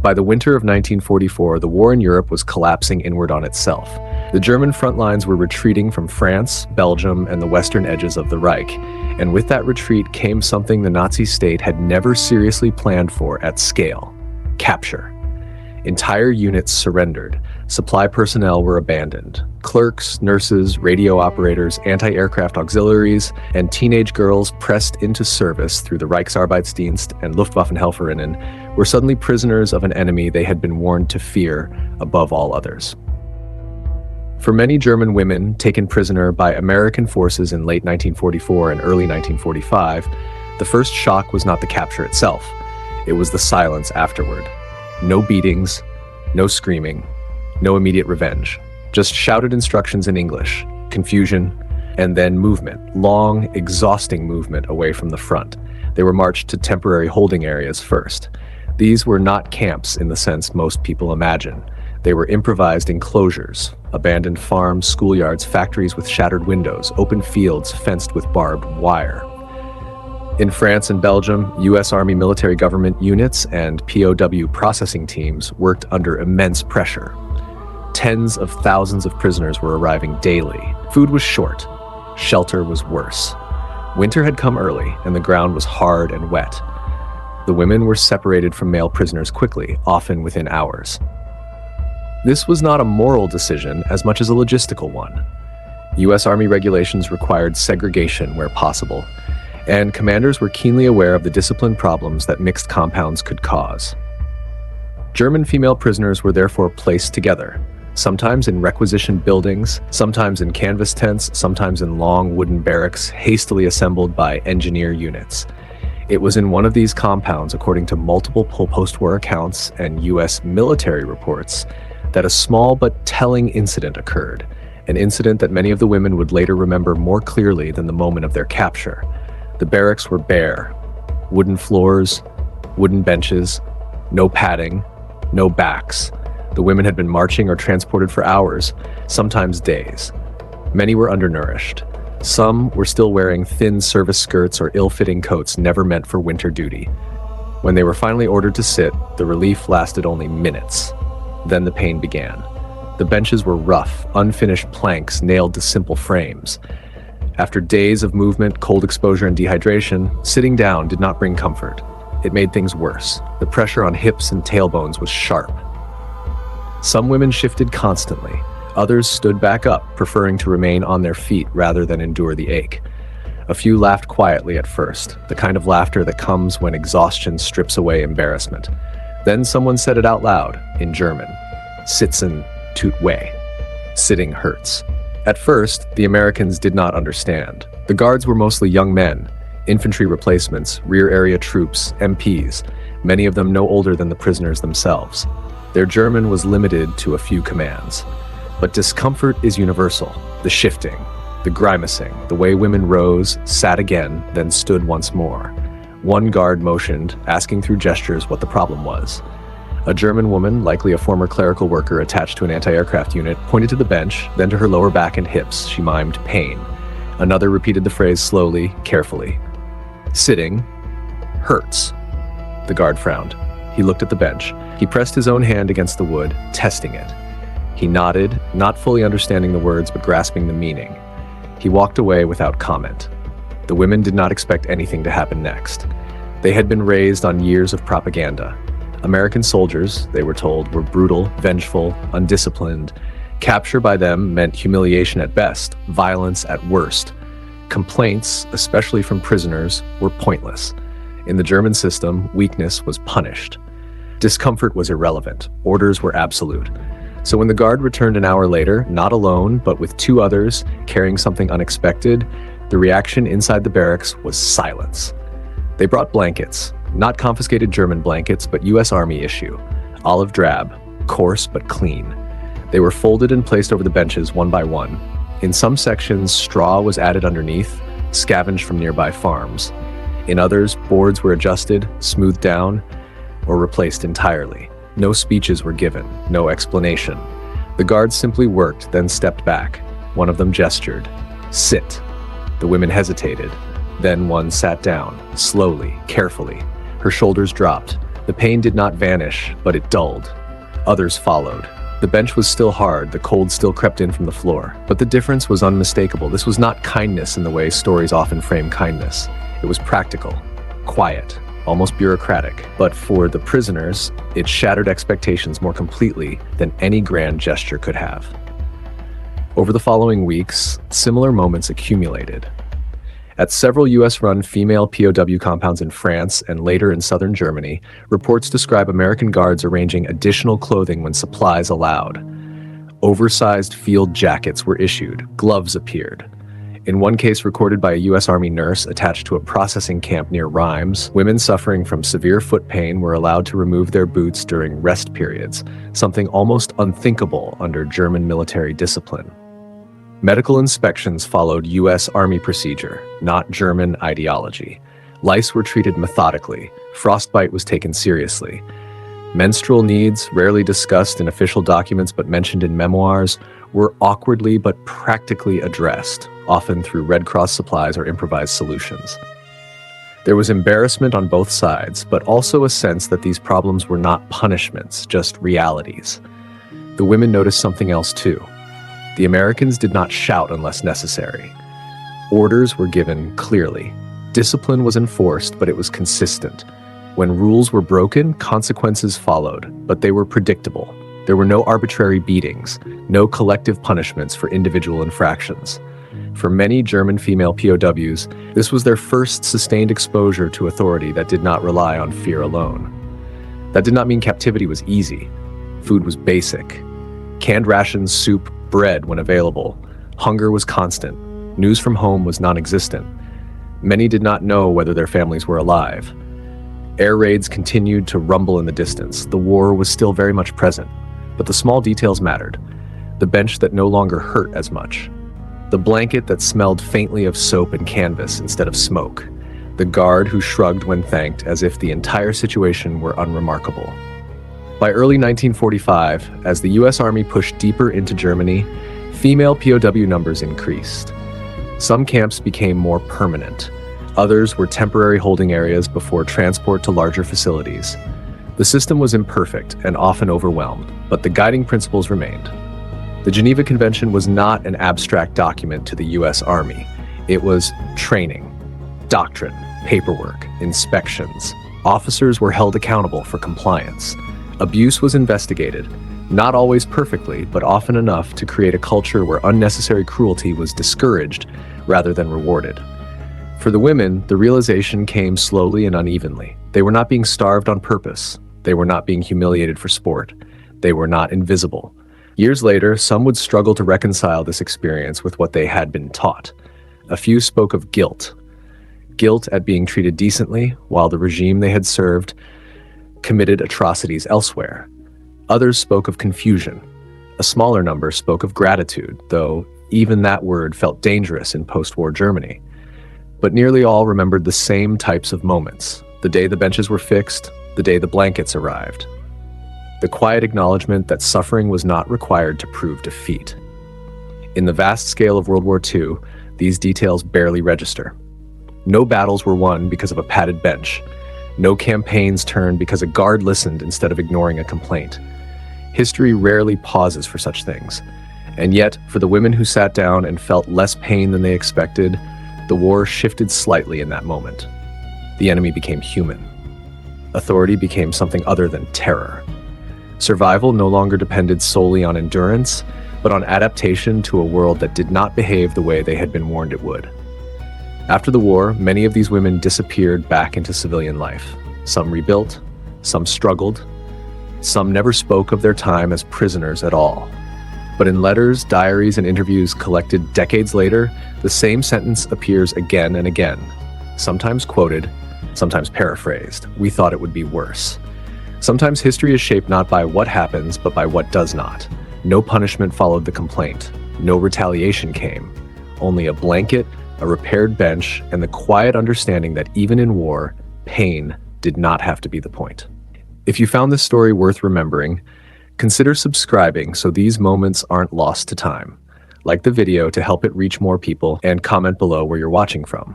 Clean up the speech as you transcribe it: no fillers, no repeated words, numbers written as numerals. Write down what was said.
By the winter of 1944, the war in Europe was collapsing inward on itself. The German front lines were retreating from France, Belgium, and the western edges of the Reich. And with that retreat came something the Nazi state had never seriously planned for at scale: capture. Entire units surrendered. Supply personnel were abandoned. Clerks, nurses, radio operators, anti-aircraft auxiliaries, and teenage girls pressed into service through the Reichsarbeitsdienst and Luftwaffenhelferinnen were suddenly prisoners of an enemy they had been warned to fear above all others. For many German women taken prisoner by American forces in late 1944 and early 1945, the first shock was not the capture itself. It was the silence afterward. No beatings, no screaming, no immediate revenge. Just shouted instructions in English, confusion, and then movement, long, exhausting movement away from the front. They were marched to temporary holding areas first. These were not camps in the sense most people imagine. They were improvised enclosures, abandoned farms, schoolyards, factories with shattered windows, open fields fenced with barbed wire. In France and Belgium, U.S. Army military government units and POW processing teams worked under immense pressure. Tens of thousands of prisoners were arriving daily. Food was short. Shelter was worse. Winter had come early, and the ground was hard and wet. The women were separated from male prisoners quickly, often within hours. This was not a moral decision as much as a logistical one. U.S. Army regulations required segregation where possible, and commanders were keenly aware of the discipline problems that mixed compounds could cause. German female prisoners were therefore placed together, sometimes in requisitioned buildings, sometimes in canvas tents, sometimes in long wooden barracks hastily assembled by engineer units. It was in one of these compounds, according to multiple post-war accounts and U.S. military reports, that a small but telling incident occurred, an incident that many of the women would later remember more clearly than the moment of their capture. The barracks were bare. Wooden floors, wooden benches, no padding, no backs. The women had been marching or transported for hours, sometimes days. Many were undernourished. Some were still wearing thin service skirts or ill-fitting coats never meant for winter duty. When they were finally ordered to sit, the relief lasted only minutes. Then the pain began. The benches were rough, unfinished planks nailed to simple frames. After days of movement, cold exposure, and dehydration, sitting down did not bring comfort. It made things worse. The pressure on hips and tailbones was sharp. Some women shifted constantly. Others stood back up, preferring to remain on their feet rather than endure the ache. A few laughed quietly at first, the kind of laughter that comes when exhaustion strips away embarrassment. Then someone said it out loud, in German, "Sitzen tut weh." Sitting hurts. At first, the Americans did not understand. The guards were mostly young men, infantry replacements, rear area troops, MPs, many of them no older than the prisoners themselves. Their German was limited to a few commands. But discomfort is universal. The shifting, the grimacing, the way women rose, sat again, then stood once more. One guard motioned, asking through gestures what the problem was. A German woman, likely a former clerical worker attached to an anti-aircraft unit, pointed to the bench, then to her lower back and hips. She mimed pain. Another repeated the phrase slowly, carefully. Sitting hurts. The guard frowned. He looked at the bench. He pressed his own hand against the wood, testing it. He nodded, not fully understanding the words but grasping the meaning. He walked away without comment. The women did not expect anything to happen next. They had been raised on years of propaganda. American soldiers, they were told, were brutal, vengeful, undisciplined. Capture by them meant humiliation at best, violence at worst. Complaints, especially from prisoners, were pointless. In the German system, weakness was punished. Discomfort was irrelevant. Orders were absolute. So when the guard returned an hour later, not alone, but with two others, carrying something unexpected, the reaction inside the barracks was silence. They brought blankets, not confiscated German blankets, but U.S. Army issue, olive drab, coarse but clean. They were folded and placed over the benches one by one. In some sections, straw was added underneath, scavenged from nearby farms. In others, boards were adjusted, smoothed down, or replaced entirely. No speeches were given, no explanation. The guards simply worked, then stepped back. One of them gestured. Sit. The women hesitated. Then one sat down, slowly, carefully. Her shoulders dropped. The pain did not vanish, but it dulled. Others followed. The bench was still hard, the cold still crept in from the floor. But the difference was unmistakable. This was not kindness in the way stories often frame kindness. It was practical, quiet, almost bureaucratic. But for the prisoners, it shattered expectations more completely than any grand gesture could have. Over the following weeks, similar moments accumulated. At several US-run female POW compounds in France and later in southern Germany, reports describe American guards arranging additional clothing when supplies allowed. Oversized field jackets were issued, gloves appeared. In one case recorded by a US Army nurse attached to a processing camp near Reims, women suffering from severe foot pain were allowed to remove their boots during rest periods, something almost unthinkable under German military discipline. Medical inspections followed US Army procedure, not German ideology. Lice were treated methodically. Frostbite was taken seriously. Menstrual needs, rarely discussed in official documents but mentioned in memoirs, were awkwardly but practically addressed, often through Red Cross supplies or improvised solutions. There was embarrassment on both sides, but also a sense that these problems were not punishments, just realities. The women noticed something else too. The Americans did not shout unless necessary. Orders were given clearly. Discipline was enforced, but it was consistent. When rules were broken, consequences followed, but they were predictable. There were no arbitrary beatings, no collective punishments for individual infractions. For many German female POWs, this was their first sustained exposure to authority that did not rely on fear alone. That did not mean captivity was easy. Food was basic. Canned rations, soup, bread when available. Hunger was constant. News from home was non-existent. Many did not know whether their families were alive. Air raids continued to rumble in the distance. The war was still very much present, but the small details mattered. The bench that no longer hurt as much. The blanket that smelled faintly of soap and canvas instead of smoke. The guard who shrugged when thanked as if the entire situation were unremarkable. By early 1945, as the US Army pushed deeper into Germany, female POW numbers increased. Some camps became more permanent. Others were temporary holding areas before transport to larger facilities. The system was imperfect and often overwhelmed, but the guiding principles remained. The Geneva Convention was not an abstract document to the US Army. It was training, doctrine, paperwork, inspections. Officers were held accountable for compliance. Abuse was investigated, not always perfectly, but often enough to create a culture where unnecessary cruelty was discouraged rather than rewarded. For the women, the realization came slowly and unevenly. They were not being starved on purpose. They were not being humiliated for sport. They were not invisible. Years later, some would struggle to reconcile this experience with what they had been taught. A few spoke of guilt. Guilt at being treated decently, while the regime they had served committed atrocities elsewhere. Others spoke of confusion. A smaller number spoke of gratitude, though even that word felt dangerous in post-war Germany. But nearly all remembered the same types of moments: the day the benches were fixed, the day the blankets arrived. The quiet acknowledgement that suffering was not required to prove defeat. In the vast scale of World War II, these details barely register. No battles were won because of a padded bench. No campaigns turned because a guard listened instead of ignoring a complaint. History rarely pauses for such things. And yet, for the women who sat down and felt less pain than they expected, the war shifted slightly in that moment. The enemy became human. Authority became something other than terror. Survival no longer depended solely on endurance, but on adaptation to a world that did not behave the way they had been warned it would. After the war, many of these women disappeared back into civilian life. Some rebuilt, some struggled, some never spoke of their time as prisoners at all. But in letters, diaries, and interviews collected decades later, the same sentence appears again and again, sometimes quoted, sometimes paraphrased. We thought it would be worse. Sometimes history is shaped not by what happens, but by what does not. No punishment followed the complaint. No retaliation came. Only a blanket, a repaired bench, and the quiet understanding that even in war, pain did not have to be the point. If you found this story worth remembering, consider subscribing so these moments aren't lost to time. Like the video to help it reach more people, and comment below where you're watching from.